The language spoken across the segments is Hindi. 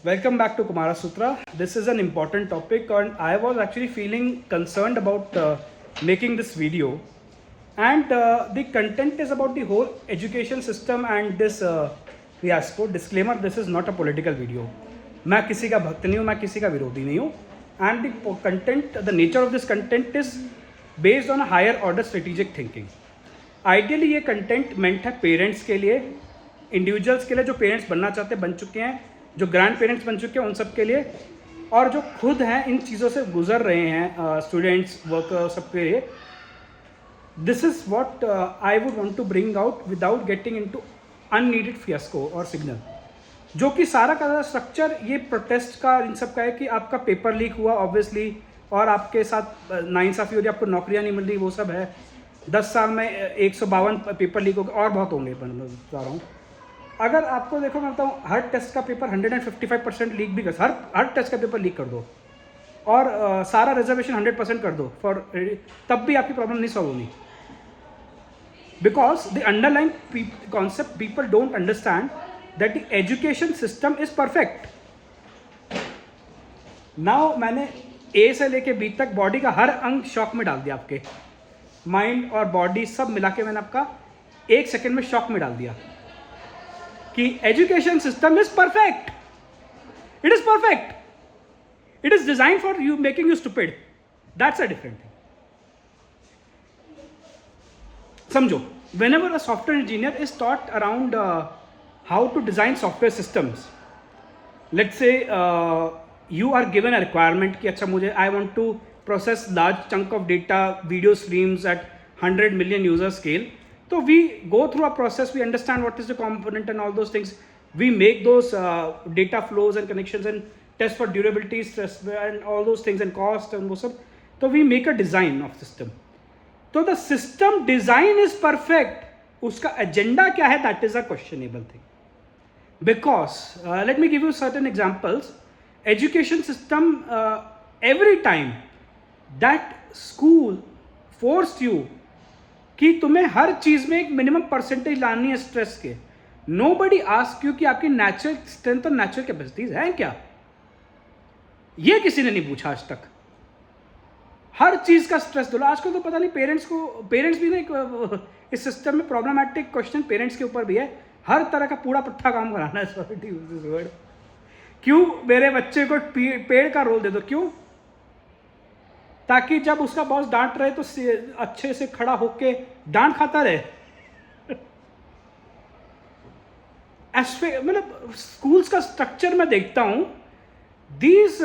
Welcome back to Kumara Sutra. This is an important topic, and I was actually feeling concerned about making this video. And the content is about the whole education system and this fiasco. Disclaimer: this is not a political video. मैं किसी का भक्त नहीं हूँ, मैं किसी का विरोधी नहीं हूँ. And the content, the nature of this content is based on a higher order strategic thinking. Ideally ये content meant है पेरेंट्स के लिए, इंडिविजुअल्स के लिए जो पेरेंट्स बनना चाहते बन चुके हैं, जो ग्रैंड पेरेंट्स बन चुके हैं उन सब के लिए, और जो खुद हैं इन चीज़ों से गुजर रहे हैं, स्टूडेंट्स, वर्कर, सबके लिए. This is what I would want to bring out without getting in to unneeded fiasco और सिग्नल, जो कि सारा का स्ट्रक्चर ये प्रोटेस्ट का इन सब का है कि आपका पेपर लीक हुआ ऑब्वियसली, और आपके साथ नाइंसाफ़ी हो रही, आपको नौकरियाँ नहीं मिल रही, वो सब है. 10 साल में 152 पेपर लीक हो गए और बहुत होंगे, मैं बता रहा हूँ. अगर आपको देखो, मैं बताऊँ, हर टेस्ट का पेपर 155% लीक भी कर, हर टेस्ट का पेपर लीक कर दो और सारा रिजर्वेशन 100% कर दो फॉर, तब भी आपकी प्रॉब्लम नहीं सॉल्व होनी. Because the underlying concept people don't understand that the education system is perfect. Now मैंने ए से लेके बी तक बॉडी का हर अंग शॉक में डाल दिया, आपके माइंड और बॉडी सब मिला के मैंने आपका 1 सेकेंड में शॉक में डाल दिया कि education system is perfect. It is perfect. It is design for you, making you stupid. That's a different thing. समझो, whenever a software engineer is taught around how to design software systems, let's say you are given a requirement कि अच्छा मुझे I want to process large chunk of data, video streams at 100 million user scale. So we go through a process, we understand what is the component and all those things. We make those data flows and connections and test for durability, stress and all those things and cost and वो सब. So we make a design of system. तो the system design is perfect. उसका एजेंडा क्या है, that is a questionable thing. Because let me give you certain examples. Education system, every time that school force you कि तुम्हें हर चीज में एक मिनिमम परसेंटेज लानी है स्ट्रेस के. नो बडी आस्क यू कि आपकी नेचुरल स्ट्रेंथ और नेचुरल कैपेसिटीज हैं क्या. ये किसी ने नहीं पूछा आज तक. हर चीज का स्ट्रेस दो. आजकल तो पता नहीं पेरेंट्स भी ना, इस सिस्टम में प्रॉब्लमैटिक क्वेश्चन पेरेंट्स के ऊपर भी है. हर तरह का पूरा पट्टा काम कराना है. Sorry to use this word. क्यों मेरे बच्चे को पेड़ का रोल दे दो, क्यों? ताकि जब उसका बॉस डांट रहे तो अच्छे से खड़ा होके डांट खाता रहे. मतलब स्कूल्स का स्ट्रक्चर मैं देखता हूं, these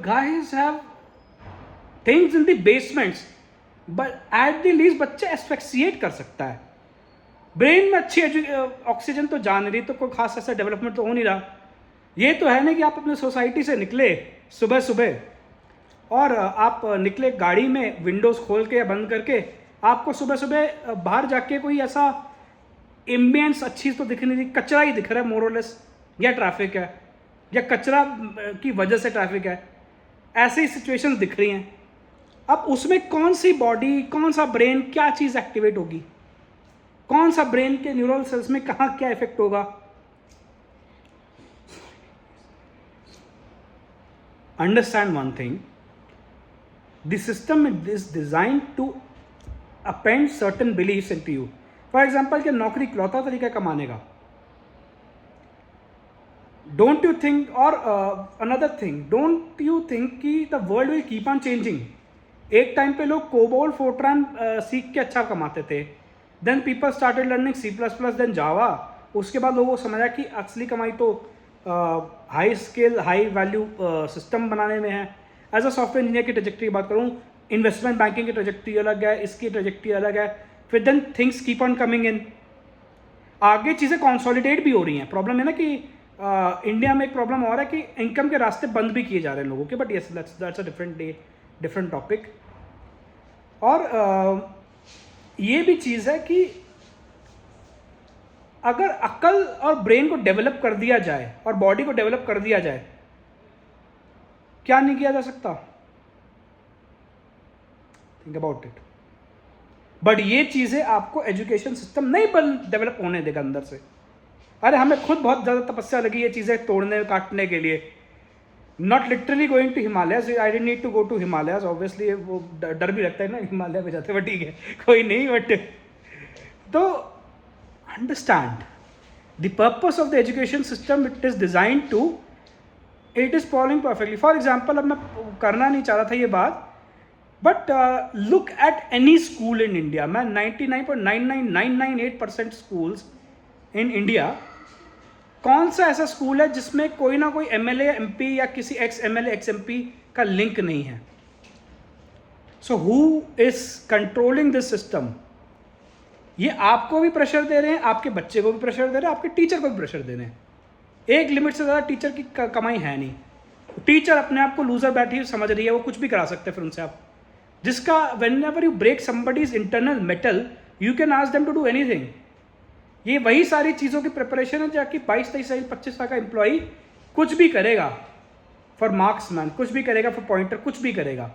guys have things in the basements, but at the least बच्चा एस्फेक्सिएट कर सकता है. ब्रेन में अच्छी ऑक्सीजन तो जा नहीं रही, तो कोई खास ऐसा डेवलपमेंट तो हो नहीं रहा. ये तो है नहीं कि आप अपने सोसाइटी से निकले सुबह सुबह और आप निकले गाड़ी में विंडोज़ खोल के या बंद करके, आपको सुबह सुबह बाहर जाके कोई ऐसा एम्बियंस अच्छी तो दिख नहीं रही, कचरा ही दिख रहा है मोरलेस, या ट्रैफिक है या कचरा की वजह से ट्रैफिक है. ऐसे ही सिचुएशंस दिख रही हैं. अब उसमें कौन सी बॉडी, कौन सा ब्रेन, क्या चीज़ एक्टिवेट होगी, कौन सा ब्रेन के न्यूरल सेल्स में कहाँ क्या इफेक्ट होगा. Understand one thing, the system is design to append certain believes into you. For example कि नौकरी इकलौता तरीका कमाने का. डोंट यू थिंक, और another thing, don't you think कि the world will keep on changing. एक टाइम पे लोग कोबोल फोर्ट्रान सीख के अच्छा कमाते थे. Then people started learning C++, then Java. उसके बाद लोगों को समझा कि असली कमाई तो high scale high value system बनाने में है. एज अ सॉफ्टवेयर इंजीनियर की ट्रेजेक्टरी की बात करूँ, इन्वेस्टमेंट बैंकिंग की ट्रेजेक्टरी अलग है, इसकी ट्रेजेक्टरी अलग है. फिर then things keep on coming in. आगे चीज़ें कॉन्सोलिडेट भी हो रही हैं. प्रॉब्लम है ना कि इंडिया में एक प्रॉब्लम और है कि इनकम के रास्ते बंद भी किए जा रहे हैं लोगों के. But yes, that's a different topic. और ये भी चीज़ है कि अगर अकल और ब्रेन को डेवलप कर दिया जाए और बॉडी को डेवलप कर दिया जाए, क्या नहीं किया जा सकता. Think about it. बट ये चीज़ें आपको एजुकेशन सिस्टम नहीं डेवलप होने देगा अंदर से. अरे हमें खुद बहुत ज़्यादा तपस्या लगी ये चीज़ें तोड़ने काटने के लिए. Not literally going to Himalayas, I don't need to go to Himalayas obviously, वो डर भी लगता है ना हिमालय पे जाते, बट ठीक है कोई नहीं, but to understand the purpose of the education system, it is design to, it is following perfectly. For example, अब मैं करना नहीं चाह रहा था ये बात, but look at any school in India. मैं 99.99998% स्कूल्स इन इंडिया, कौन सा ऐसा स्कूल है जिसमें कोई ना कोई एमएलए एमपी या किसी एक्स एमएलए एक्स एमपी का लिंक नहीं है? So who is controlling this system? ये आपको भी प्रेशर दे रहे हैं, आपके बच्चे को भी प्रेशर दे रहे हैं, आपके टीचर को भी प्रेशर दे रहे हैं. एक लिमिट से ज़्यादा टीचर की कमाई है नहीं. टीचर अपने आप को लूजर बैठी समझ रही है, वो कुछ भी करा सकते हैं फिर उनसे आप. जिसका whenever you break somebody's internal metal, you can ask them to do anything. ये वही सारी चीज़ों की प्रिपरेशन है जाकि 22-23 साल 25 साल का एम्प्लॉई कुछ भी करेगा फॉर मार्क्स मैन, कुछ भी करेगा फॉर पॉइंटर, कुछ भी करेगा.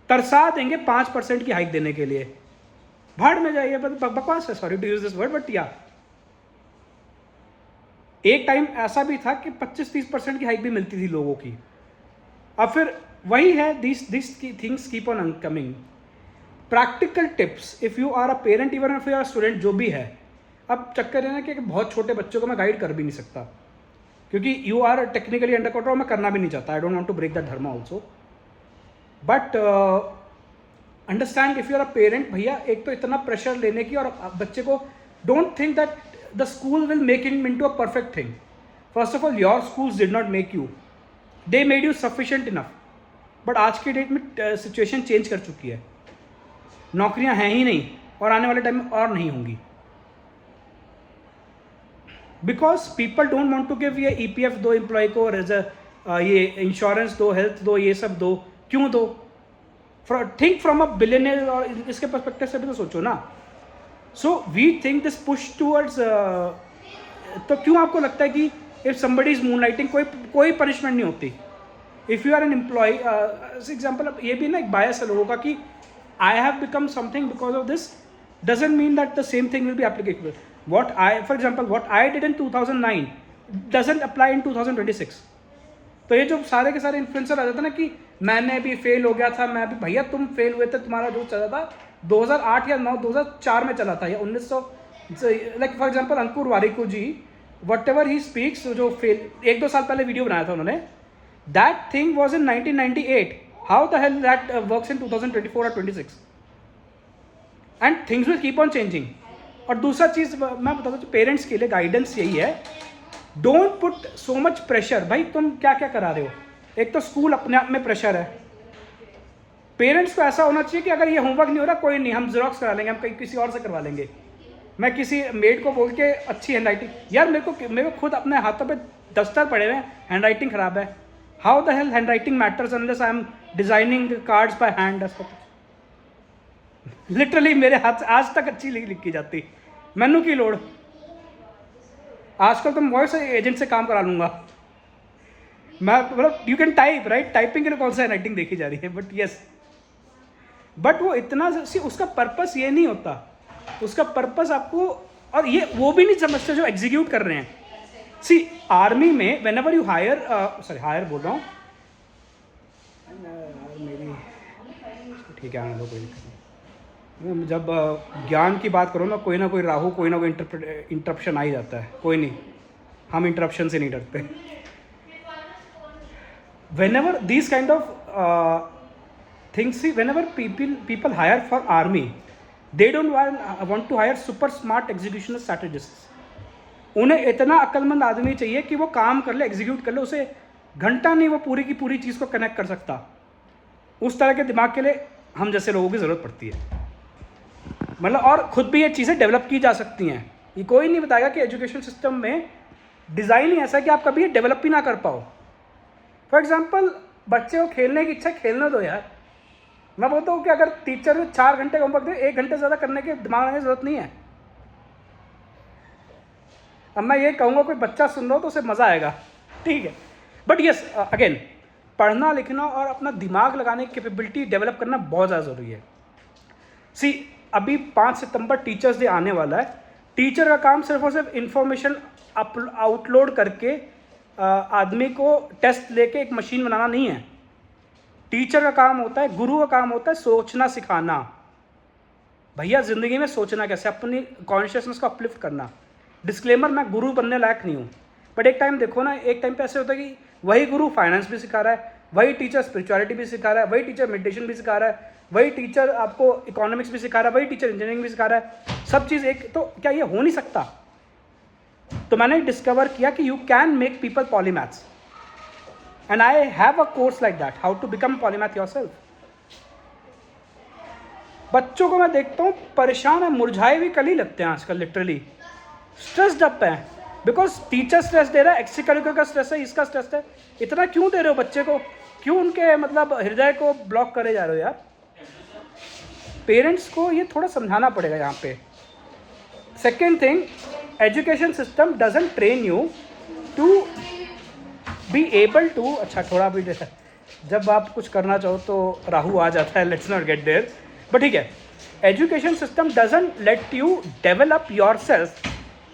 तरसा देंगे 5% की हाइक देने के लिए. भाड़ में जाइए, बकवास है, sorry to use this word, but या एक टाइम ऐसा भी था कि 25-30% की हाइक भी मिलती थी लोगों की. अब फिर वही है, this things keep on coming. Practical tips, if you are a parent, even if you are student, जो भी है. अब चक्कर है ना कि बहुत छोटे बच्चों को मैं गाइड कर भी नहीं सकता, क्योंकि you are technically under control, मैं करना भी नहीं चाहता. I don't want to break that dharma also, but understand if you are a parent, भैया एक तो इतना प्रेशर लेने की, और बच्चे को don't think that the school will make it into a perfect thing. First of all, your schools did not make you, they made you sufficient enough. But आज की डेट में सिचुएशन चेंज कर चुकी है, नौकरियां हैं ही नहीं, और आने वाले टाइम में और नहीं होंगी. Because people don't want to give ये ईपीएफ दो एम्प्लॉय को, ये इंश्योरेंस दो, हेल्थ दो, ये सब दो. क्यों दो? थिंक फ्रॉम अ बिलियनियर, और इसके पर्सपेक्टिव से भी तो सोचो ना. So we think this push towards, तो क्यों आपको लगता है कि इफ समबडी इज मूनलाइटिंग कोई पनिशमेंट नहीं होती? If you are an employee, example, अब ये भी ना एक बायस है लोगों का कि I have become something because of this, doesn't mean that the same thing will be applicable. What I, for example, what I did in 2009 doesn't apply in 2026. तो ये जो सारे के सारे इन्फ्लुएंसर आ जाते ना कि मैंने भी फेल हो गया था, मैं भी, भैया तुम फेल हुए थे, तुम्हारा जो चला था 2008 या 9 2004 में चला था, या 1900, like for example Ankur Warikoo ji, whatever he speaks, जो फेल 1-2 साल पहले वीडियो बनाया था उन्होंने, that thing was in 1998. How the hell that works in 2024 और 26? And things will keep on changing. और दूसरा चीज़ मैं बताता हूँ, पेरेंट्स के लिए गाइडेंस यही है, don't put so much pressure. भाई तुम क्या क्या करा रहे हो? एक तो स्कूल अपने आप में प्रेशर है. पेरेंट्स को ऐसा होना चाहिए कि अगर ये होमवर्क नहीं हो रहा, कोई नहीं, हम जेरोक्स करा लेंगे, हम कहीं किसी और से करवा लेंगे. मैं किसी मेड को बोल के अच्छी हैंड राइटिंग, यार मेरे को खुद अपने हाथों पे दस्तर पड़े हुए हैं, हैंड राइटिंग खराब है. How the hello hand writing matters unless I am designing cards by hand. Literally मेरे हाथ से आज तक अच्छी लिखी जाती, मैनू की लोड़. आजकल तो वॉइस एजेंट से काम करा लूँगा मैं, मतलब you can type right, typing के लिए कौन सा राइटिंग देखी जा रही है, बट यस, बट वो इतना सी, उसका पर्पस ये नहीं होता. उसका पर्पस आपको, और ये वो भी नहीं समझते जो एग्जीक्यूट कर रहे हैं. सी आर्मी में whenever you hire, sorry hire बोल रहा हूँ, मेरी ठीक है, आने दो, कोई दिक्कत नहीं. जब ज्ञान की बात करो ना कोई राहु, कोई ना कोई इंटरप्शन आ ही जाता है. कोई नहीं, हम इंटरप्शन से नहीं डरते. Whenever these kind of things, whenever people hire for army, they don't want to hire super smart execution strategist. उन्हें इतना अक्लमंद आदमी चाहिए कि वो काम कर ले, एग्जीक्यूट कर ले, उसे घंटा नहीं वो पूरी की पूरी चीज़ को कनेक्ट कर सकता. उस तरह के दिमाग के लिए हम जैसे लोगों की ज़रूरत पड़ती है. मतलब और खुद भी ये चीज़ें डेवलप की जा सकती हैं. ये कोई नहीं बताएगा कि एजुकेशन सिस्टम में डिज़ाइन ही ऐसा है कि आप कभी ये डेवलप ही ना कर पाओ. फॉर एग्जांपल, बच्चे को खेलने की इच्छा, खेलने दो यार. मैं बोलता हूँ कि अगर टीचर 4 घंटे का होमवर्क दे, 1 घंटे ज़्यादा करने के दिमाग लगाने की ज़रूरत नहीं है. अब मैं ये कहूँगा कोई बच्चा सुन रहा हो तो उसे मज़ा आएगा, ठीक है, बट यस अगेन, पढ़ना लिखना और अपना दिमाग लगाने की कैपेबिलिटी डेवलप करना बहुत ज़्यादा ज़रूरी है. सी अभी 5 सितंबर टीचर्स डे आने वाला है. टीचर का काम सिर्फ और सिर्फ इंफॉर्मेशन आउटलोड करके आदमी को टेस्ट लेके एक मशीन बनाना नहीं है। टीचर का काम होता है, गुरु का काम होता है सोचना सिखाना। भैया ज़िंदगी में सोचना कैसे, अपनी कॉन्शियसनेस को अपलिफ्ट करना। डिस्क्लेमर, मैं गुरु बनने लायक नहीं हूँ, बट एक टाइम देखो ना, एक टाइम पे ऐसे होता है कि वही गुरु फाइनेंस भी सिखा रहा है, वही टीचर स्पिरिचुअलिटी भी सिखा रहा है, वही टीचर मेडिटेशन भी सिखा रहा है, वही टीचर आपको इकोनॉमिक्स भी सिखा रहा है, वही टीचर इंजीनियरिंग भी सिखा रहा है, सब चीज़ एक। तो क्या ये हो नहीं सकता? तो मैंने डिस्कवर किया कि you can make people polymaths, and I have a course like that, how to become polymath yourself. बच्चों को मैं देखता हूँ परेशान है, मुरझाए भी कल ही लगते हैं आजकल, लिटरली स्ट्रेस्ड अप है, बिकॉज टीचर स्ट्रेस दे रहा है, एक्स्ट्रा करिकुलर का स्ट्रेस है, इसका स्ट्रेस है। इतना क्यों दे रहे हो बच्चे को? क्यों उनके मतलब हृदय को ब्लॉक करे जा रहे हो यार? पेरेंट्स को ये थोड़ा समझाना पड़ेगा यहाँ पे। Second thing, education system doesn't train you to be able to, अच्छा थोड़ा भी जब आप कुछ करना चाहो तो राहु आ जाता है, let's not get there, but ठीक है। Education system doesn't let you develop yourself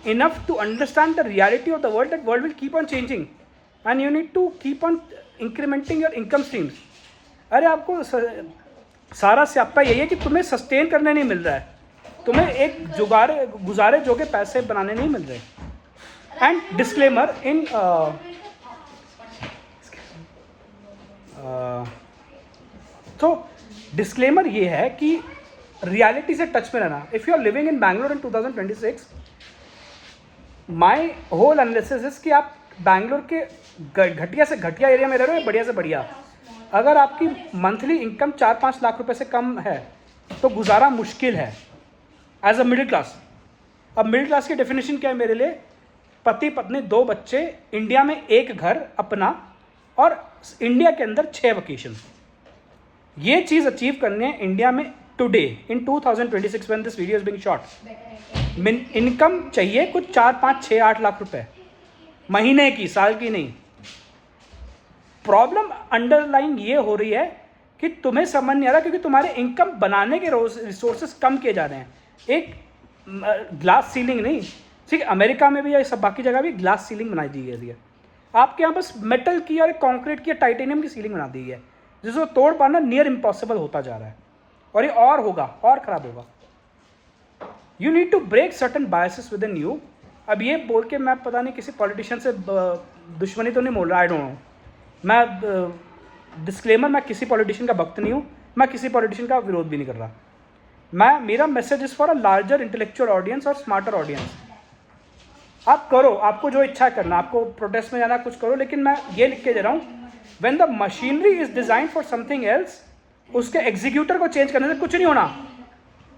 enough to understand the reality of the world, that world will keep on changing and you need to keep on incrementing your income streams. अरे आपको सारा स्यापा यही है कि तुम्हें सस्टेन करने नहीं मिल रहा है, तुम्हें एक गुजारे जोगे पैसे बनाने नहीं मिल रहे। एंड डिस्क्लेमर इन तो डिस्क्लेमर ये है कि रियलिटी से टच में रहना। If you are living in Bangalore in 2026, my whole analysis is कि आप बैंगलोर के घटिया से घटिया एरिया में रह रहे हो, बढ़िया से बढ़िया। अगर आपकी मंथली इनकम 4-5 लाख रुपए से कम है तो गुजारा मुश्किल है एज अ मिडिल क्लास। अब मिडिल क्लास की डेफिनेशन क्या है मेरे लिए? पति पत्नी 2 बच्चे, इंडिया में 1 घर अपना, और इंडिया के अंदर 6 वेकेशन। ये चीज़ अचीव करनी है इंडिया में today in 2026 when this video is being shot. Income चाहिए कुछ 4-5-6-8 लाख रुपए महीने की, साल की नहीं। प्रॉब्लम अंडरलाइन ये हो रही है कि तुम्हें समझ नहीं आ रहा, क्योंकि तुम्हारे इनकम बनाने के रिसोर्सेज कम किए जा रहे हैं। एक ग्लास सीलिंग नहीं, ठीक है, अमेरिका में भी या सब बाकी जगह भी ग्लास सीलिंग बनाई दी गई है। आपके यहाँ बस मेटल की और कंक्रीट की या टाइटेनियम की सीलिंग बना दी गई है, जिसको तोड़ पाना नियर इम्पॉसिबल होता जा रहा है, और ये और होगा, और ख़राब होगा। You need to break certain biases within you. अब ये बोल के मैं पता नहीं किसी पॉलिटिशियन से दुश्मनी तो नहीं बोल रहा, आई डोंट नो। मैं डिस्क्लेमर, मैं किसी पॉलिटिशियन का भक्त नहीं हूँ, मैं किसी पॉलिटिशियन का विरोध भी नहीं कर रहा। मेरा message is for a larger intellectual audience और स्मार्टर ऑडियंस। आप करो, आपको जो इच्छा करना, आपको प्रोटेस्ट में जाना, कुछ करो, लेकिन मैं ये लिख के दे रहा हूँ, when the machinery is design for something else, उसके एग्जीक्यूटर को चेंज करने से कुछ नहीं होना।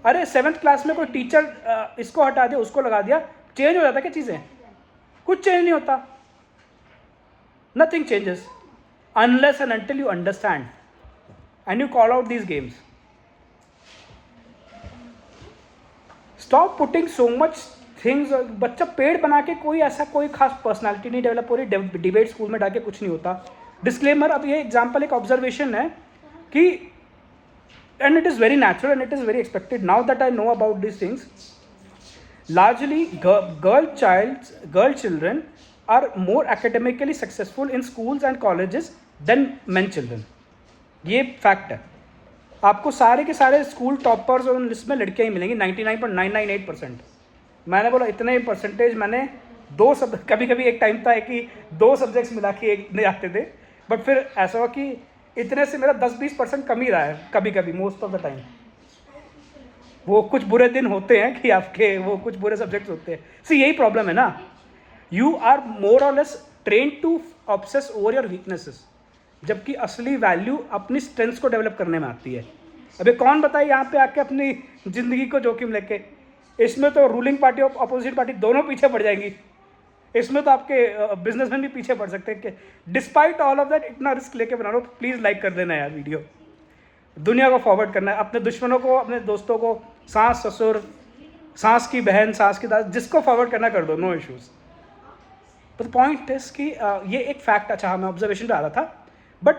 अरे 7th क्लास में कोई टीचर इसको हटा दिया, उसको लगा दिया, चेंज हो जाता क्या चीज़ें? कुछ चेंज नहीं होता। Nothing changes unless and until you understand and you call out these games. Stop putting so much things. बच्चा पेड़ बना के कोई ऐसा कोई खास पर्सनालिटी नहीं डेवलप हो रही, डिबेट स्कूल में डाके कुछ नहीं होता। डिस्क्लेमर, अब ये एग्जाम्पल एक ऑब्जर्वेशन है कि and it is very natural and it is very expected now that I know about these things. Largely girl children are more academically successful in schools and colleges than men children. ये फैक्ट है। आपको सारे के सारे स्कूल टॉपर्स और उन लिस्ट में लड़कियां ही मिलेंगी 99.998%। मैंने बोला इतने परसेंटेज, मैंने कभी कभी एक टाइम था कि 2 सब्जेक्ट्स मिला के एक नहीं आते थे, बट फिर ऐसा हुआ कि इतने से मेरा 10-20% कम ही रहा है कभी कभी, मोस्ट ऑफ द टाइम। वो कुछ बुरे दिन होते हैं कि आपके वो कुछ बुरे सब्जेक्ट्स होते हैं। सी यही प्रॉब्लम है ना, you are more or less train to obsess over your weaknesses, जबकि असली वैल्यू अपनी स्ट्रेंथ्स को डेवलप करने में आती है। अभी कौन बताए यहाँ पे आके अपनी ज़िंदगी को जोखिम लेके? इसमें तो रूलिंग पार्टी और अपोजिट पार्टी दोनों पीछे पड़ जाएंगी। इसमें तो आपके बिजनेसमैन भी पीछे पड़ सकते हैं कि डिस्पाइट ऑल ऑफ दैट इतना रिस्क लेके बना रहा हो। प्लीज़ लाइक कर देना यार वीडियो, दुनिया को फॉरवर्ड करना है, अपने दुश्मनों को, अपने दोस्तों को, सास ससुर, सास की बहन, सास की दास, जिसको फॉरवर्ड करना कर दो, नो इश्यूज़। तो पॉइंट इज कि ये एक फैक्ट, अच्छा मैं ऑब्जर्वेशन पे आ रहा था, बट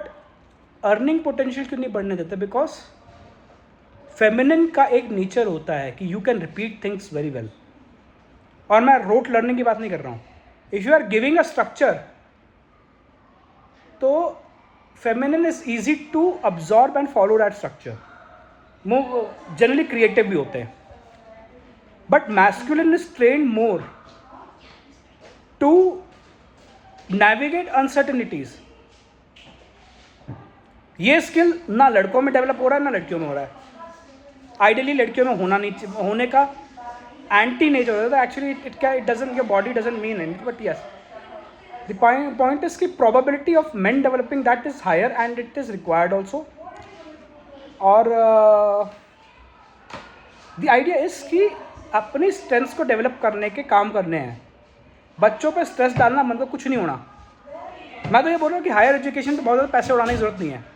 अर्निंग पोटेंशियल क्यों नहीं बढ़ने देते? बिकॉज फेमिनिन का एक नेचर होता है कि you can repeat things very well. और मैं रोट लर्निंग की बात नहीं कर रहा हूँ। If you are giving a structure तो feminine is easy to absorb and follow that structure, वो जनरली क्रिएटिव भी होते हैं, but masculine is trained more to navigate uncertainties. ये स्किल ना लड़कों में डेवलप हो रहा है ना लड़कियों में हो रहा है। आइडियली लड़कियों में होना नहीं, होने का एंटी नेचर होता है actually. It doesn't, your body doesn't mean it, but yes the point is कि probability of men developing that is higher and it is required also. और द आइडिया इज कि अपनी स्ट्रेंथ्स को डेवलप करने के काम करने हैं। बच्चों पे स्ट्रेस डालना मतलब कुछ नहीं होना। मैं तो ये बोल रहा हूँ कि हायर एजुकेशन पे बहुत ज़्यादा पैसे उड़ाने की जरूरत नहीं है।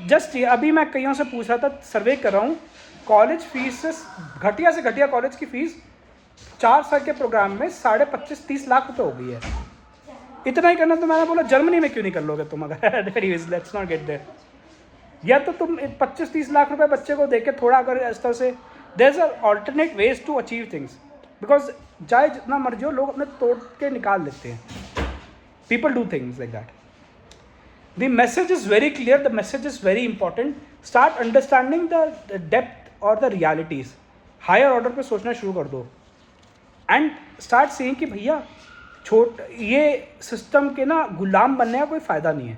जस्ट अभी मैं कईयों से पूछ रहा था, सर्वे कर रहा हूँ, कॉलेज फीस घटिया से घटिया कॉलेज की फीस 4 साल के प्रोग्राम में 25-30 लाख रुपए हो गई है। इतना ही करना तो मैंने बोला जर्मनी में क्यों नहीं कर लोगे तुम, अगर लेट्स नॉट गेट देयर। या तो तुम 25-30 लाख रुपए बच्चे को देके थोड़ा अगर इस तरह से, there is alternate ways to achieve things, because चाहे जितना मर्जी हो लोग अपने तोड़ के निकाल लेते हैं। People do things like that. The message is very clear, the message is very important. Start understanding the depth or the realities. Higher order पे सोचना शुरू कर दो and start saying कि भैया ये सिस्टम के ना गुलाम बनने का कोई फ़ायदा नहीं है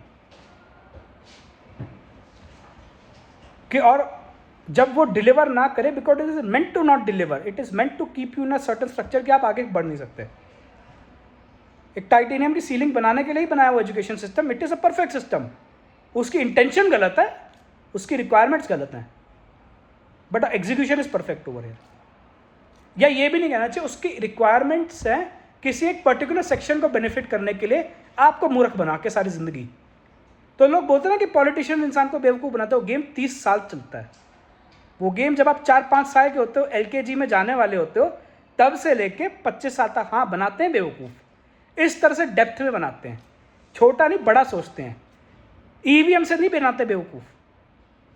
कि, और जब वो डिलीवर ना करे, because it is meant to not deliver, it is meant to keep you in a certain structure कि आप आगे बढ़ नहीं सकते। एक टाइटेनियम की सीलिंग बनाने के लिए ही बनाया हुआ education system, it is a perfect system. उसकी इंटेंशन गलत है, उसकी रिक्वायरमेंट्स गलत हैं, but execution is perfect over here. या ये भी नहीं कहना चाहिए उसकी रिक्वायरमेंट्स हैं किसी एक पर्टिकुलर सेक्शन को बेनिफिट करने के लिए आपको मूर्ख बना के सारी जिंदगी। तो लोग बोलते हैं ना कि पॉलिटिशियन इंसान को बेवकूफ़ बनाते हो। गेम 30 साल चलता है। वो गेम जब आप 4-5 साल के होते हो, LKG में जाने वाले होते हो, तब से लेके 25 साल तक हाँ बनाते हैं बेवकूफ़। इस तरह से डेप्थ में बनाते हैं, छोटा नहीं बड़ा सोचते हैं। EVM से नहीं बनाते बेवकूफ़,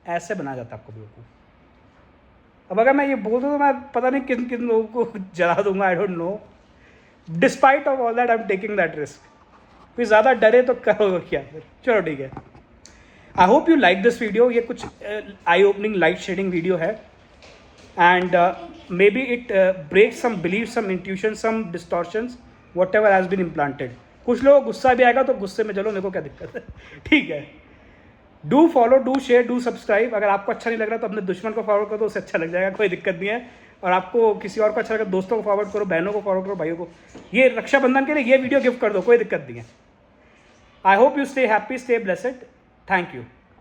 ऐसे बना जाता है आपको बेवकूफ़। अब अगर मैं ये बोल दूँ तो मैं पता नहीं किन किन लोगों को जला दूंगा, I don't know. Despite of all that I am taking that risk. फिर ज़्यादा डरे तो करोगे क्या फिर। चलो ठीक है, I hope you like this video. ये कुछ eye opening light shedding video है and maybe it break some believe, some intuition, some distortions whatever has been implanted। कुछ लोगों को गुस्सा भी आएगा तो गुस्से में चलो, मेरे को क्या दिक्कत है, ठीक है। Do follow, do share, do subscribe. अगर आपको अच्छा नहीं लग रहा तो अपने दुश्मन को फॉरवर्ड करो तो उससे अच्छा लग जाएगा, कोई दिक्कत नहीं है। और आपको किसी और को अच्छा लगा दोस्तों को फॉरवर्ड करो, बहनों को फॉरवर्ड करो, भाइयों को। ये रक्षाबंधन के लिए ये वीडियो गिफ्ट कर दो, कोई दिक्कत नहीं है। I hope you stay happy, stay blessed. Thank you.